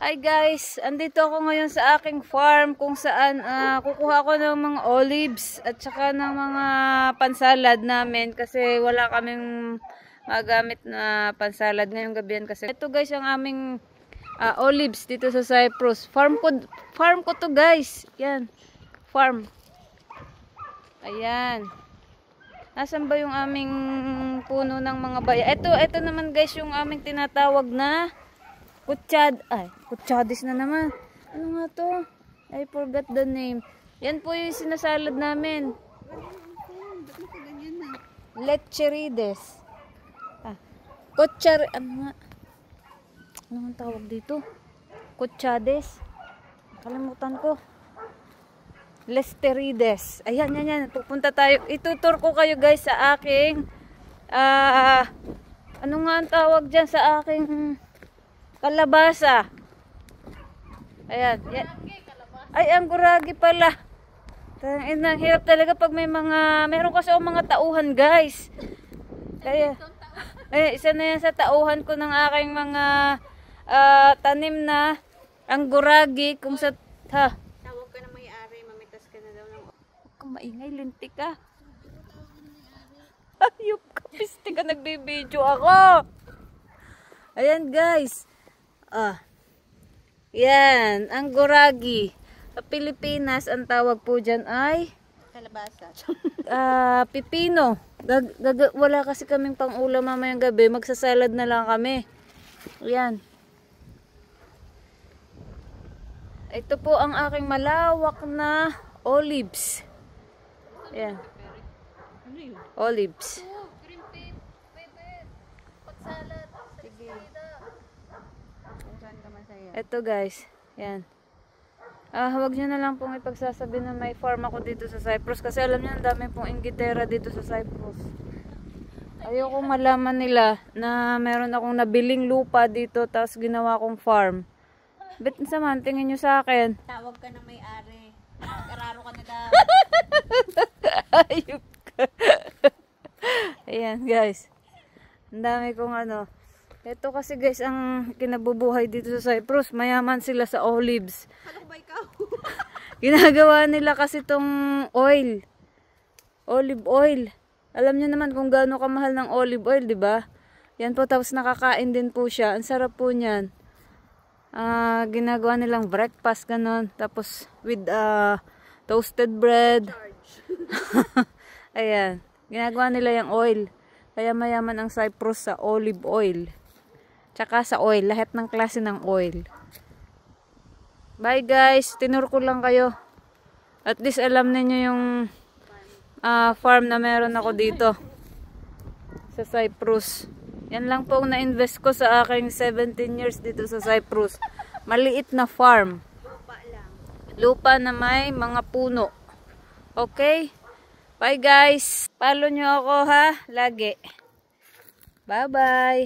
Hi guys, andito ako ngayon sa aking farm kung saan kukuha ako ng mga olives at saka ng mga pansalad namin kasi wala kaming magamit na pansalad ngayong gabi kasi ito guys ang aming olives dito sa Cyprus. Farm ko to guys. Yan. Farm. Ayan. Nasaan ba yung aming puno ng mga baya? Ito naman guys yung aming tinatawag na kutsadis na naman. Ano nga to? I forgot the name. Yan po yung sinasalad namin. Lecherides. Ano nga? Ano nga tawag dito? Kutsades. Kalimutan ko. Lesterides. Ayan, yan. Pupunta tayo. Itutur ko kayo guys sa aking ano nga ang tawag dyan sa aking kalabasa. Ayan. Ay, ang guragi pala. Ang hirap talaga pag may meron kasi akong mga tauhan guys. Kaya, isa na yan sa tauhan ko ng aking mga tanim na ang guragi. Kung sa, tawag ka na may-ari, mamitas ka na daw ng... Huwag kang maingay, lintik ka. Ayop ka, piste ka, nagbibideo ako. Ayan guys. Yan, ang guragi. Sa Pilipinas, ang tawag po dyan ay kalabasa. pipino. Wala kasi kaming pang-ulam mamayang gabi. Magsasalad na lang kami. Yan. Ito po ang aking malawak na olives. Yan. Ano yun? Olives. Green pepper. Pagsalad. Sige. Saan ka masaya? Ito guys. Yan. Huwag nyo na lang pong ipagsasabi na may farm ako dito sa Cyprus. Kasi alam nyo, ang dami pong inggitera dito sa Cyprus. Ayoko malaman nila na meron akong nabiling lupa dito tapos ginawa kong farm. Bet naman, tingin nyo sa akin. Tawag ka na may-ari. Kararo ka na daw. Ayop ka. Ayan guys. Ang dami kong ano. Ito kasi guys ang kinabubuhay dito sa Cyprus. Mayaman sila sa olives. Ano ba ikaw? Ginagawa nila kasi tong oil. Olive oil. Alam niyo naman kung gaano kamahal ng olive oil, di ba? Yan po, tapos nakakain din po siya. Ang sarap po niyan. Ginagawa nilang breakfast ganon. Tapos with toasted bread. Ayan. Ginagawa nila yung oil. Kaya mayaman ang Cyprus sa olive oil. Tsaka sa oil. Lahat ng klase ng oil. Bye guys. Tinur ko lang kayo. At least alam niyo yung farm na meron ako dito. Sa Cyprus. Yan lang po na-invest ko sa aking 17 years dito sa Cyprus. Maliit na farm. Lupa lang. Lupa na may mga puno. Okay? Bye guys. Follow nyo ako ha. Lagi. Bye bye.